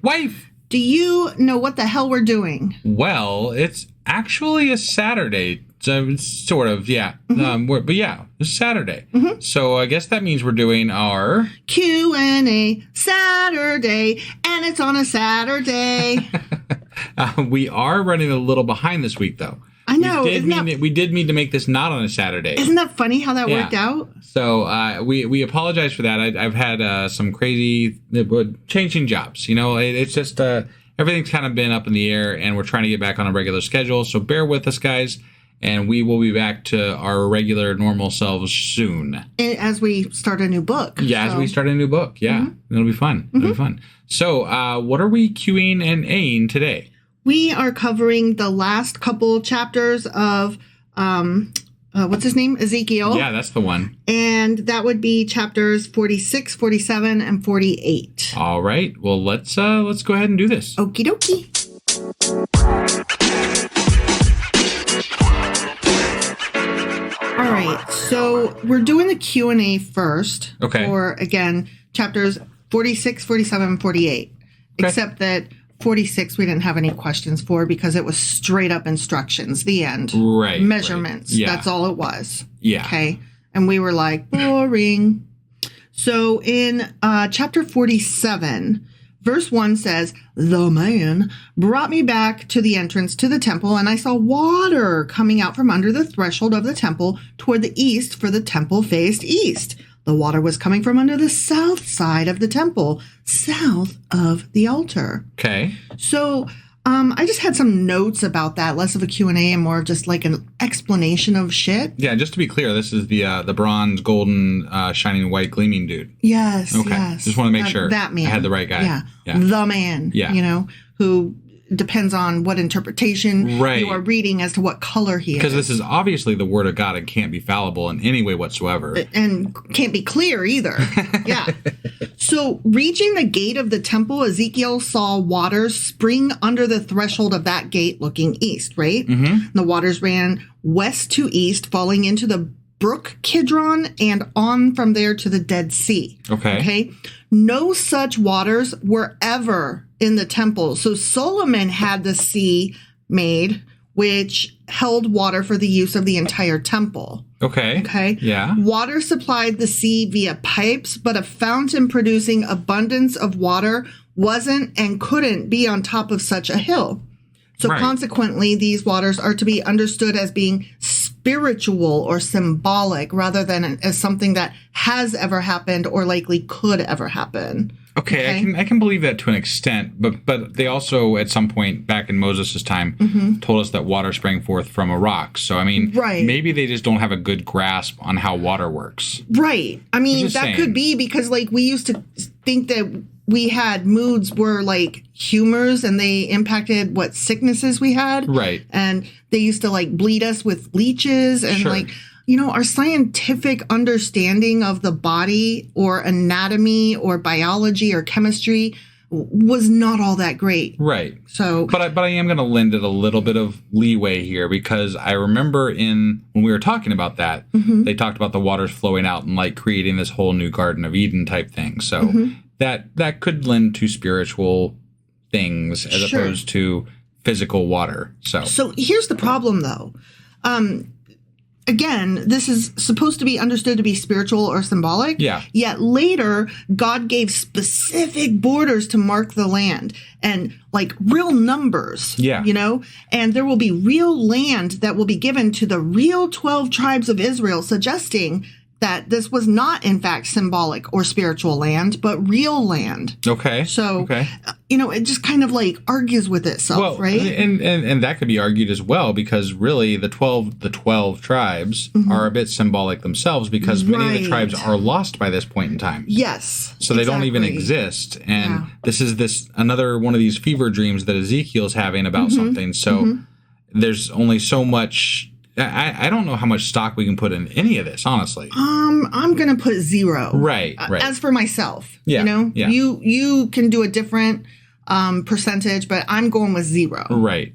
Wife! Do you know what the hell we're doing? Well, it's actually a Saturday. So sort of, yeah. But yeah, it's Saturday. So I guess that means we're doing our Q&A Saturday, and it's on a Saturday. We are running a little behind this week, though. I know. We did mean to make this not on a Saturday. Isn't that funny how that worked out? So we apologize for that. I've had some crazy changing jobs. It's just everything's kind of been up in the air, and we're trying to get back on a regular schedule. So bear with us, guys. And we will be back to our regular, normal selves soon. As we start a new book. Yeah, as we start a new book. Yeah, It'll be fun. It'll be fun. So what are we Qing and Aing today? We are covering the last couple chapters of, what's his name? Ezekiel. Yeah, that's the one. And that would be chapters 46, 47, and 48. All right. Well, let's go ahead and do this. Okie dokie. All right, so we're doing the Q&A first. Okay. For, again, chapters 46, 47, and 48. Okay. Except that 46 we didn't have any questions for because it was straight up instructions, the end. Right. Measurements. Right. Yeah. That's all it was. Yeah. Okay. And we were like, boring. So in chapter 47... Verse 1 says, the man brought me back to the entrance to the temple, and I saw water coming out from under the threshold of the temple toward the east, for the temple faced east. The water was coming from under the south side of the temple, south of the altar. Okay. So I just had some notes about that, less of a Q&A and more of just like an explanation of shit. Yeah, just to be clear, this is the bronze, golden, shining white, gleaming dude. Yes, okay. Yes. Just want to make sure that man. I had the right guy. Yeah. The man, who depends on what interpretation you are reading as to what color he is. Because this is obviously the word of God and can't be fallible in any way whatsoever. And can't be clear either. Yeah. So reaching the gate of the temple, Ezekiel saw waters spring under the threshold of that gate looking east, right? The waters ran west to east, falling into the brook Kidron and on from there to the Dead Sea. Okay. No such waters were ever in the temple. So Solomon had the sea made, which held water for the use of the entire temple. Okay. Yeah. Water supplied the sea via pipes, but a fountain producing abundance of water wasn't and couldn't be on top of such a hill. So consequently, these waters are to be understood as being spiritual or symbolic rather than as something that has ever happened or likely could ever happen. Okay. I can believe that to an extent, but they also at some point back in Moses' time told us that water sprang forth from a rock. So I mean, maybe they just don't have a good grasp on how water works. Right. I mean, that could be because like we used to think that we had moods were like humors and they impacted what sicknesses we had. Right. And they used to like bleed us with leeches and like, our scientific understanding of the body or anatomy or biology or chemistry was not all that great. Right. So, but I am going to lend it a little bit of leeway here because I remember when we were talking about that, they talked about the waters flowing out and like creating this whole new Garden of Eden type thing. So that could lend to spiritual things as opposed to physical water. So here's the problem though. Again, this is supposed to be understood to be spiritual or symbolic. Yeah. Yet later, God gave specific borders to mark the land and like real numbers. Yeah. And there will be real land that will be given to the real 12 tribes of Israel, suggesting that this was not, in fact, symbolic or spiritual land, but real land. Okay. So, it just kind of like argues with itself, right? And that could be argued as well because really the 12 tribes are a bit symbolic themselves because many of the tribes are lost by this point in time. Yes. So they don't even exist. And this is another one of these fever dreams that Ezekiel's having about something. So there's only so much. I don't know how much stock we can put in any of this, honestly. I'm going to put 0. Right. As for myself, Yeah. you can do a different percentage, but I'm going with 0. Right.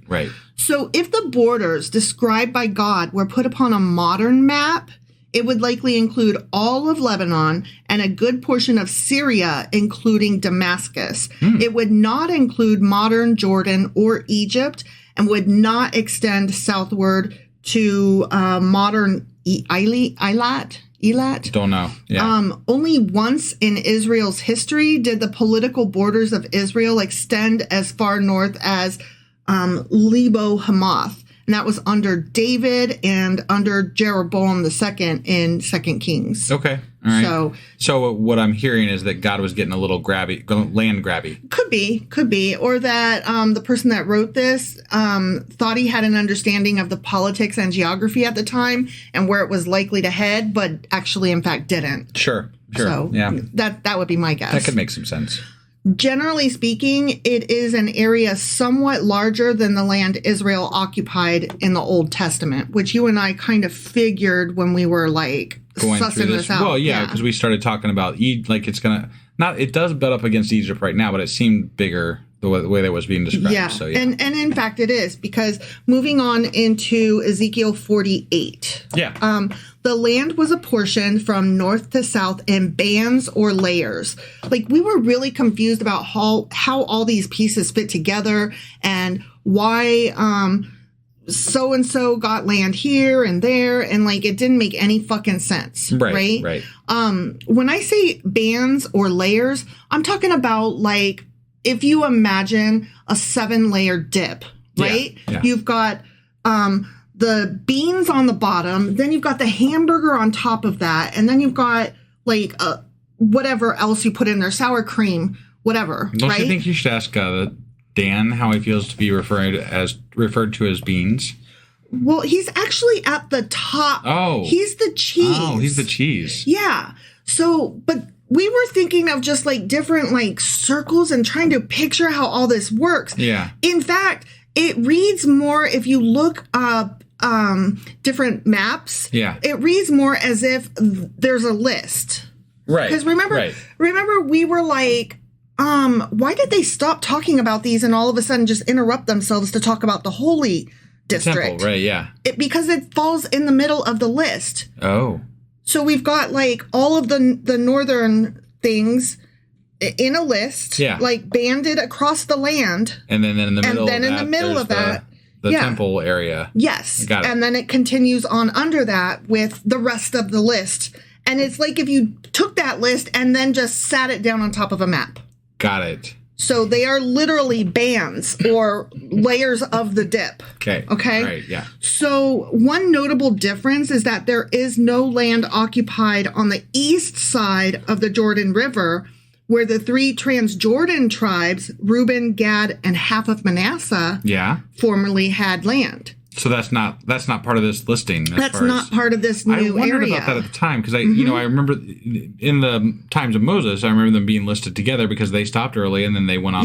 So if the borders described by God were put upon a modern map, It would likely include all of Lebanon and a good portion of Syria, including Damascus. It would not include modern Jordan or Egypt and would not extend southward to modern Eilat. Don't know. Yeah. Only once in Israel's history did the political borders of Israel extend as far north as Lebo Hamath. And that was under David and under Jeroboam II in 2 Kings. Okay. All right. So what I'm hearing is that God was getting a little land grabby. Could be. Or that the person that wrote this thought he had an understanding of the politics and geography at the time and where it was likely to head, but actually, in fact, didn't. Sure. So yeah. That would be my guess. That could make some sense. Generally speaking, it is an area somewhat larger than the land Israel occupied in the Old Testament, which you and I kind of figured when we were like going sussing through this out. Well, yeah, because we started talking about it's going to it does butt up against Egypt right now, but it seemed bigger the way that was being described. Yeah. So, yeah. And in fact it is, because moving on into Ezekiel 48. Yeah. The land was apportioned from north to south in bands or layers. Like, we were really confused about how all these pieces fit together and why so-and-so got land here and there. And like, it didn't make any fucking sense. Right. When I say bands or layers, I'm talking about like, if you imagine a 7-layer dip, right? Yeah. You've got the beans on the bottom, then you've got the hamburger on top of that, and then you've got like whatever else you put in there, sour cream, whatever. Don't right? you think you should ask Dan how he feels to be referred to as beans? Well, he's actually at the top. Oh, he's the cheese. Oh, he's the cheese. Yeah. So, but we were thinking of just like different like circles and trying to picture how all this works. Yeah. In fact, it reads more, if you look up different maps. Yeah. It reads more as if there's a list. Right. Because remember we were like, why did they stop talking about these and all of a sudden just interrupt themselves to talk about the holy district? Temple, right, yeah. Because it falls in the middle of the list. Oh. So we've got like all of the northern things in a list, like banded across the land. And then in the middle of that, the temple area. Yes. Got it. And then it continues on under that with the rest of the list. And it's like if you took that list and then just sat it down on top of a map. Got it. So they are literally bands or layers of the dip. Okay. Right, yeah. So one notable difference is that there is no land occupied on the east side of the Jordan River, where the 3 Transjordan tribes, Reuben, Gad, and half of Manasseh, formerly had land. So that's not part of this listing. That's not part of this new area. I wondered about that at the time because I remember in the times of Moses, I remember them being listed together because they stopped early and then they went on.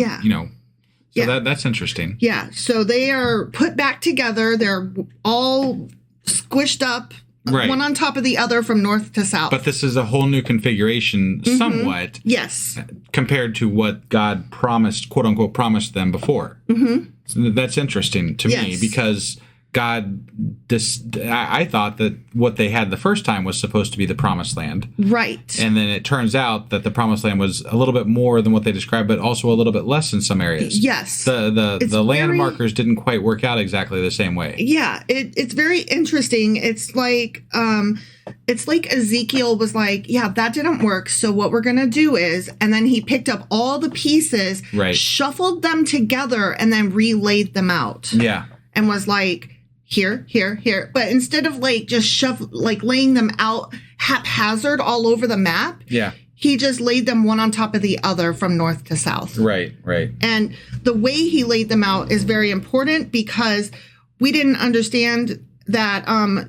So that's interesting. Yeah. So they are put back together. They're all squished up, one on top of the other from north to south. But this is a whole new configuration, somewhat. Yes. Compared to what God promised, quote unquote, promised them before. Mm-hmm. So that's interesting to me because God, I thought that what they had the first time was supposed to be the promised land. Right. And then it turns out that the promised land was a little bit more than what they described, but also a little bit less in some areas. Yes. The land markers didn't quite work out exactly the same way. Yeah. It's very interesting. It's like Ezekiel was like, yeah, that didn't work. So what we're going to do is, and then he picked up all the pieces, shuffled them together, and then relayed them out. Yeah. And was like, here. But instead of like just laying them out haphazard all over the map, he just laid them one on top of the other from north to south. Right. And the way he laid them out is very important because we didn't understand that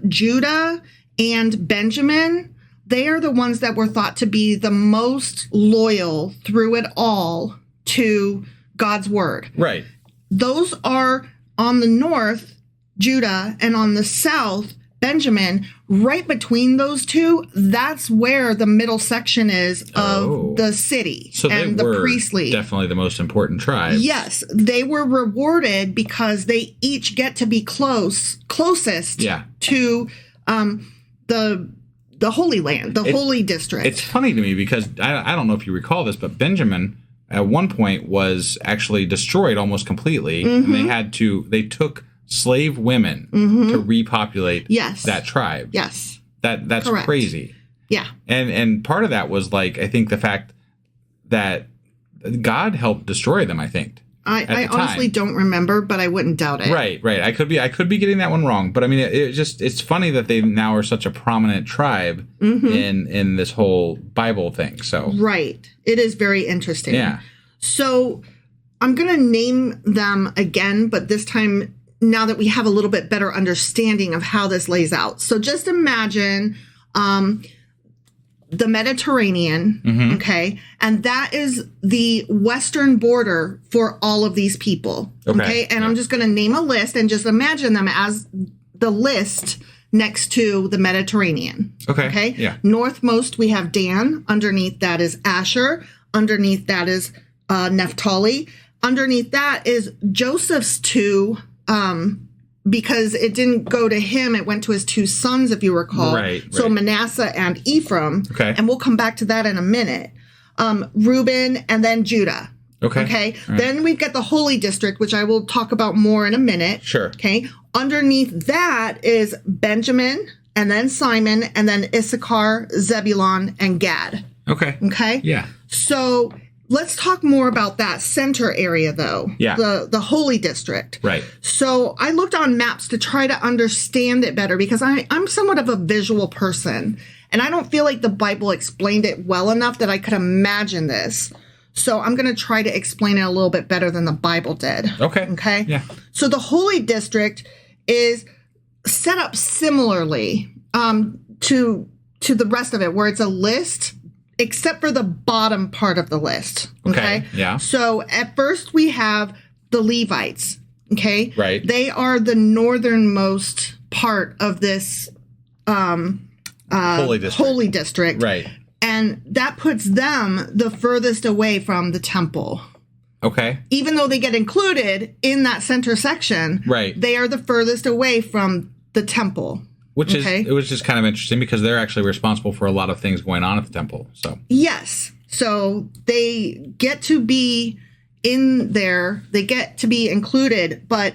Judah and Benjamin, they are the ones that were thought to be the most loyal through it all to God's word. Right. Those are on the north, Judah, and on the south, Benjamin. Right between those two, that's where the middle section is of the city and the priestly. Definitely the most important tribe. Yes, they were rewarded because they each get to be closest to the the Holy Land, the Holy District. It's funny to me because I don't know if you recall this, but Benjamin at one point was actually destroyed almost completely, and they took slave women to repopulate that tribe. Yes. That's Correct. crazy. Yeah. And part of that was like, I think the fact that God helped destroy them, I think. I honestly don't remember, but I wouldn't doubt it. Right. I could be getting that one wrong, but I mean, it's funny that they now are such a prominent tribe in this whole Bible thing. So right, it is very interesting. Yeah. So I'm going to name them again, but this time, now that we have a little bit better understanding of how this lays out. So just imagine the Mediterranean, okay? And that is the western border for all of these people, okay? And I'm just going to name a list and just imagine them as the list next to the Mediterranean. Okay? Yeah. Northmost, we have Dan. Underneath that is Asher. Underneath that is Naphtali. Underneath that is Joseph's two, because it didn't go to him, it went to his two sons, if you recall. Right. So Manasseh and Ephraim. Okay. And we'll come back to that in a minute. Reuben and then Judah. Okay. Right. Then we've got the Holy District, which I will talk about more in a minute. Sure. Okay. Underneath that is Benjamin and then Simon and then Issachar, Zebulon, and Gad. Okay. Okay. Yeah. So let's talk more about that center area, though. Yeah. The Holy District. Right. So I looked on maps to try to understand it better because I'm somewhat of a visual person. And I don't feel like the Bible explained it well enough that I could imagine this. So I'm going to try to explain it a little bit better than the Bible did. Okay. Okay? Yeah. So the Holy District is set up similarly to the rest of it, where it's a list, except for the bottom part of the list. Okay? Yeah. So at first we have the Levites. Okay? Right. They are the northernmost part of this Holy District. Right. And that puts them the furthest away from the temple. Okay. Even though they get included in that center section, right, they are the furthest away from the temple. It was just kind of interesting because they're actually responsible for a lot of things going on at the temple. So yes. So they get to be in there. They get to be included, but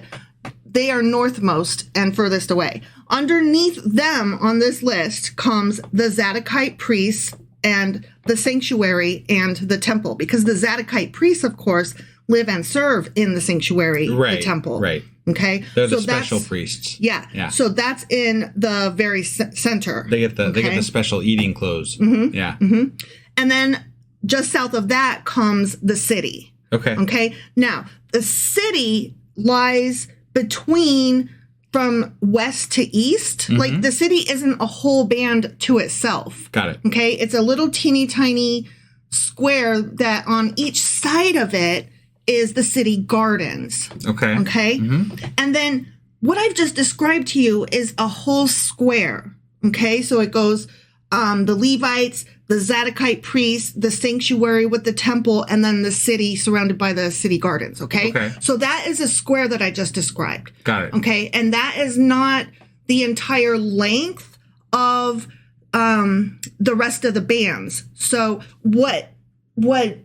they are northmost and furthest away. Underneath them on this list comes the Zadokite priests and the sanctuary and the temple, because the Zadokite priests, of course, live and serve in the sanctuary, the temple. Right. Okay. They're the special priests. Yeah. So that's in the very center. They get the special eating clothes. Mm-hmm. Yeah. Mm-hmm. And then just south of that comes the city. Okay. Okay. Now, the city lies between from west to east. Mm-hmm. Like, the city isn't a whole band to itself. Got it. Okay. It's a little teeny tiny square that on each side of it is the city gardens. Okay. Okay. Mm-hmm. And then what I've just described to you is a whole square. Okay. So it goes the Levites, the Zadokite priests, the sanctuary with the temple, and then the city surrounded by the city gardens. Okay. So that is a square that I just described. Got it. Okay. And that is not the entire length of the rest of the bands. So what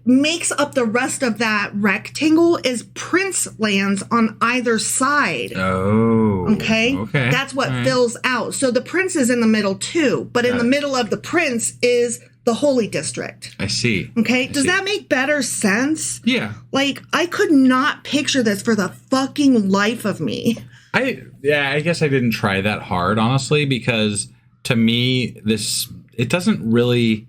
makes up the rest of that rectangle is prince lands on either side. Oh. Okay. That's what fills out. So the prince is in the middle too, but in the middle of the prince is the Holy District. I see. Okay. Does that make better sense? Yeah. Like, I could not picture this for the fucking life of me. I guess I didn't try that hard, honestly, because to me, it doesn't really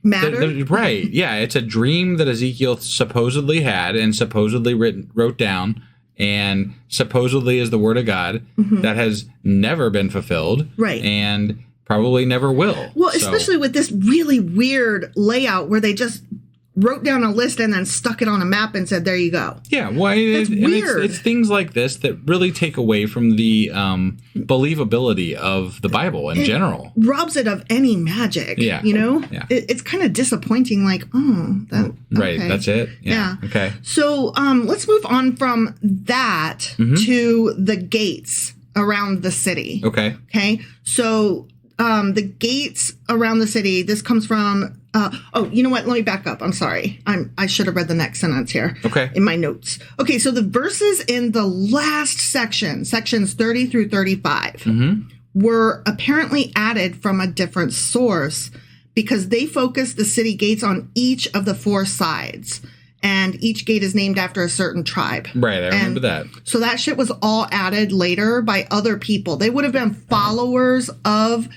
matter. Right. Yeah. It's a dream that Ezekiel supposedly had and supposedly wrote down and supposedly is the word of God that has never been fulfilled. Right. And probably never will. Well, especially with this really weird layout where they just wrote down a list and then stuck it on a map and said, there you go. Yeah, well, it's weird. It's things like this that really take away from the believability of the Bible in general. Robs it of any magic. Yeah. You know? Yeah. It's kind of disappointing, like, Right, that's it? Yeah. Okay. So let's move on from that to the gates around the city. Okay. Okay. So the gates around the city, this comes from, you know what? Let me back up. I'm sorry. I should have read the next sentence here. Okay. In my notes. Okay, so the verses in the last section, sections 30 through 35, were apparently added from a different source because they focused the city gates on each of the 4 sides. And each gate is named after a certain tribe. Right, I remember that. So that shit was all added later by other people. They would have been followers of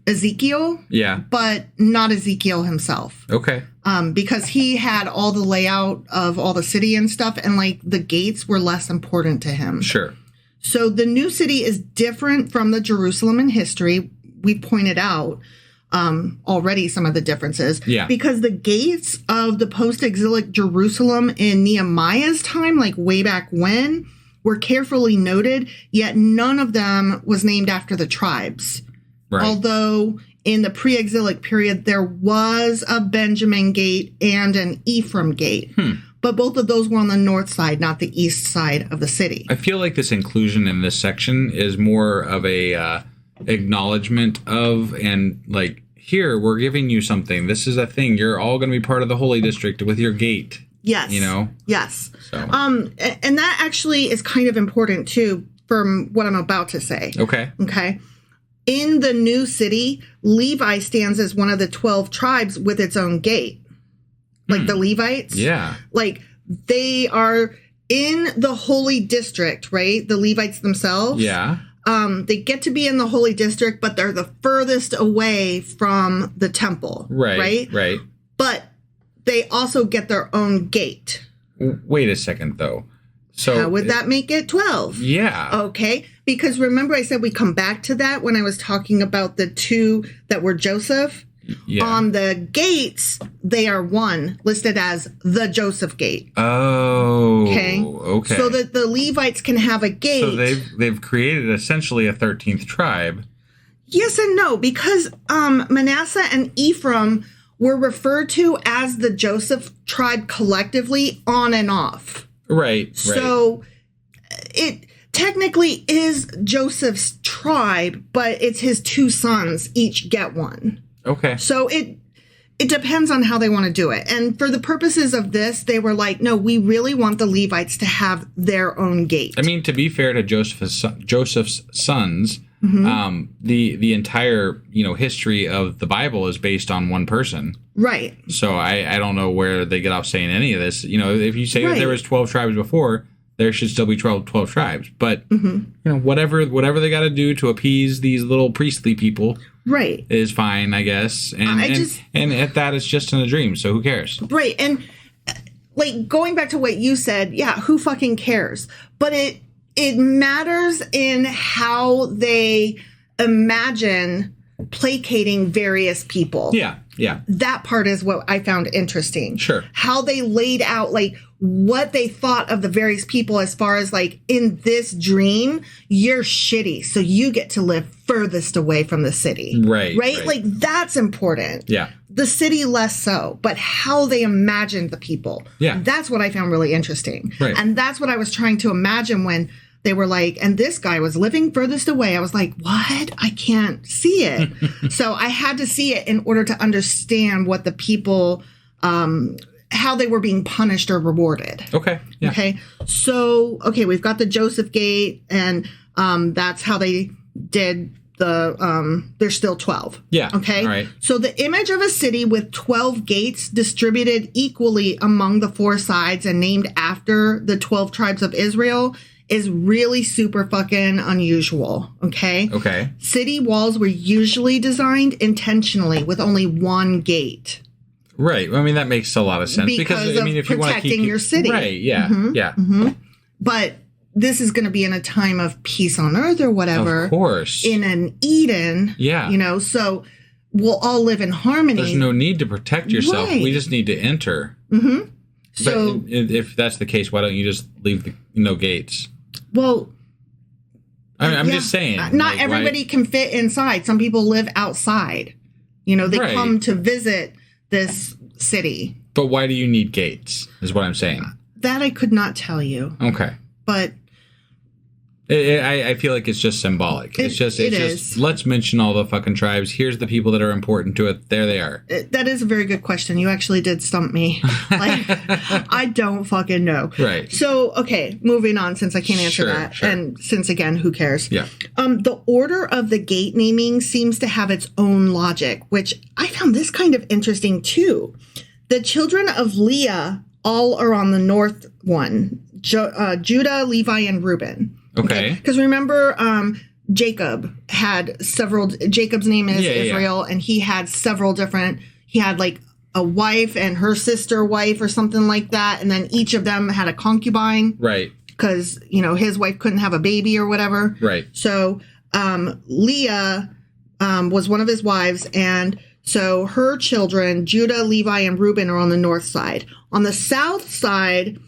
Ezekiel. Yeah. But not Ezekiel himself. Okay. Because he had all the layout of all the city and stuff. And, like, the gates were less important to him. Sure. So the new city is different from the Jerusalem in history. We pointed out already some of the differences. Yeah. Because the gates of the post-exilic Jerusalem in Nehemiah's time, like way back when, were carefully noted, yet none of them was named after the tribes. Right. Although in the pre-exilic period, there was a Benjamin gate and an Ephraim gate. But both of those were on the north side, not the east side of the city. I feel like this inclusion in this section is more of a acknowledgement of, and like, here, we're giving you something. This is a thing. You're all going to be part of the holy district with your gate. Yes. You know? Yes. So. And that actually is kind of important, too, from what I'm about to say. Okay. Okay. In the new city, Levi stands as one of the 12 tribes with its own gate. Like the Levites. Yeah. Like, they are in the holy district, right? The Levites themselves. Yeah. They get to be in the holy district, but they're the furthest away from the temple. Right. But they also get their own gate. Wait a second, though. So how would that make it 12? Yeah. Okay. Because remember I said we come back to that when I was talking about the 2 that were Joseph? Yeah. On the gates, they are 1, listed as the Joseph gate. Oh. Okay. So that the Levites can have a gate. So they've created essentially a 13th tribe. Yes and no, because Manasseh and Ephraim were referred to as the Joseph tribe collectively on and off. Right. So it technically is Joseph's tribe, but it's his 2 sons each get 1. Okay. So it depends on how they want to do it. And for the purposes of this, they were like, no, we really want the Levites to have their own gate. I mean, to be fair to Joseph's sons, the entire, history of the Bible is based on one person. Right. So I don't know where they get off saying any of this. If you say that there was 12 tribes before, there should still be 12 tribes. But, whatever they got to do to appease these little priestly people. Right. Is fine, I guess. And at that, it's just in a dream. So who cares? Right. And like going back to what you said, yeah, who fucking cares? But it matters in how they imagine placating various people. Yeah. Yeah. That part is what I found interesting. Sure. How they laid out, like, what they thought of the various people as far as, like, in this dream, you're shitty, so you get to live furthest away from the city. Right. Like, that's important. Yeah. The city less so, but how they imagined the people. Yeah. That's what I found really interesting. Right. And that's what I was trying to imagine when they were like, and this guy was living furthest away. I was like, what? I can't see it. So I had to see it in order to understand what the people, how they were being punished or rewarded. Okay. Yeah. Okay. So, we've got the Joseph Gate, and that's how they did there's still 12. Yeah. Okay. All right. So the image of a city with 12 gates distributed equally among the 4 sides and named after the 12 tribes of Israel is really super fucking unusual. Okay. Okay. City walls were usually designed intentionally with only 1 gate. Right. I mean, that makes a lot of sense because if you want to keep your city. Right. Yeah. Yeah. But this is going to be in a time of peace on earth or whatever. Of course. In an Eden. Yeah. So we'll all live in harmony. There's no need to protect yourself. Right. We just need to enter. Mm-hmm. So but if that's the case, why don't you just leave the gates? Well, I'm just saying. Not everybody can fit inside. Some people live outside. They come to visit this city. But why do you need gates, is what I'm saying. That I could not tell you. Okay. But I feel like it's just symbolic. It's just let's mention all the fucking tribes. Here's the people that are important to it. There they are. That is a very good question. You actually did stump me. Like, I don't fucking know. Right. So, okay, moving on since I can't answer that. Sure. And since, again, who cares? Yeah. The order of the gate naming seems to have its own logic, which I found this kind of interesting too. The children of Leah all are on the north one. Judah, Levi, and Reuben. Okay. Because remember, Jacob had several. Jacob's name is Israel, and he had several different. He had like a wife and her sister wife or something like that, and then each of them had a concubine. Right. Because his wife couldn't have a baby or whatever. Right. So Leah was one of his wives, and so her children, Judah, Levi, and Reuben, are on the north side. On the south side.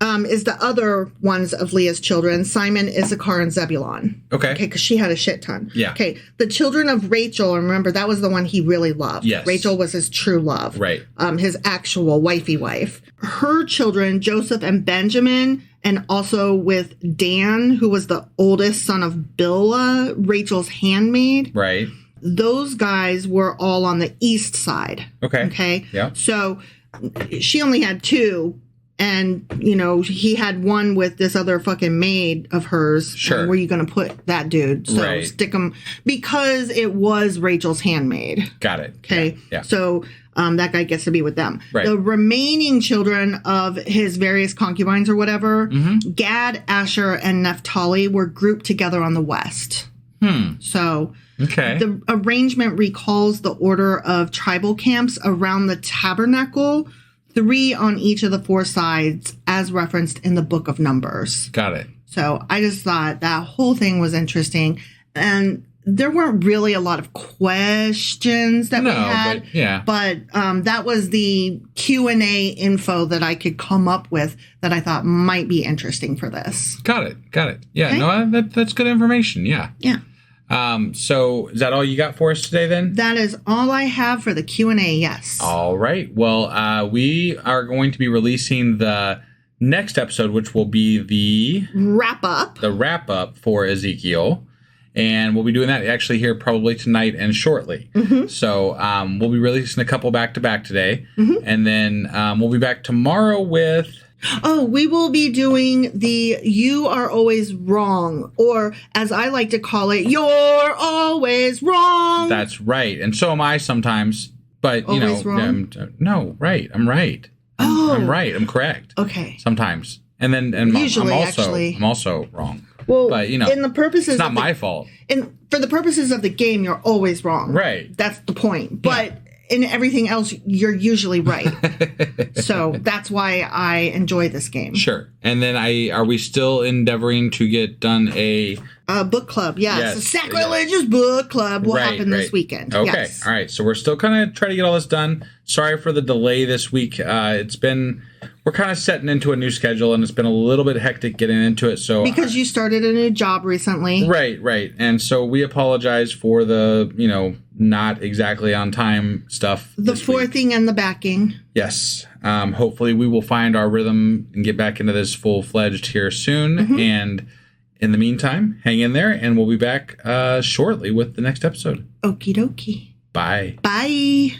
Is the other ones of Leah's children, Simon, Issachar, and Zebulon. Okay, because she had a shit ton. Yeah. Okay, the children of Rachel, remember, that was the one he really loved. Yes. Rachel was his true love. Right. His actual wifey wife. Her children, Joseph and Benjamin, and also with Dan, who was the oldest son of Bilhah, Rachel's handmaid. Right. Those guys were all on the east side. Okay. Okay? Yeah. So she only had two. And, he had one with this other fucking maid of hers. Sure. Where are you going to put that dude? So stick him. Because it was Rachel's handmaid. Got it. Okay. Yeah. So that guy gets to be with them. Right. The remaining children of his various concubines or whatever, Gad, Asher, and Naphtali were grouped together on the west. So the arrangement recalls the order of tribal camps around the tabernacle. 3 on each of the 4 sides, as referenced in the Book of Numbers. Got it. So I just thought that whole thing was interesting. And there weren't really a lot of questions that we had. But that was the Q&A info that I could come up with that I thought might be interesting for this. Got it. Yeah, okay. No, that's good information. Yeah. Yeah. So is that all you got for us today then? That is all I have for the Q&A, yes. All right. Well, we are going to be releasing the next episode, which will be the wrap up for Ezekiel. And we'll be doing that actually here probably tonight and shortly. So we'll be releasing a couple back-to-back today. And then we'll be back tomorrow with... Oh, we will be doing the You Are Always Wrong, or as I like to call it, You're Always Wrong. That's right. And so am I sometimes. But, always wrong? No, right. I'm right. I'm right. I'm correct. Okay. Sometimes. And then usually, I'm also wrong. Well, but, in the purposes it's not my fault. And for the purposes of the game, you're always wrong. Right. That's the point. But in everything else, you're usually right. So that's why I enjoy this game. Sure. And then are we still endeavoring to get done a book club? Yes. A sacrilegious book club will happen this weekend. Okay. Yes. All right. So we're still kind of trying to get all this done. Sorry for the delay this week. We're kind of setting into a new schedule, and it's been a little bit hectic getting into it. So because you started a new job recently. Right. And so we apologize for the, not exactly on time stuff. The forthing and the backing. Yes. Hopefully we will find our rhythm and get back into this full-fledged here soon. And in the meantime, hang in there, and we'll be back shortly with the next episode. Okie dokie. Bye. Bye.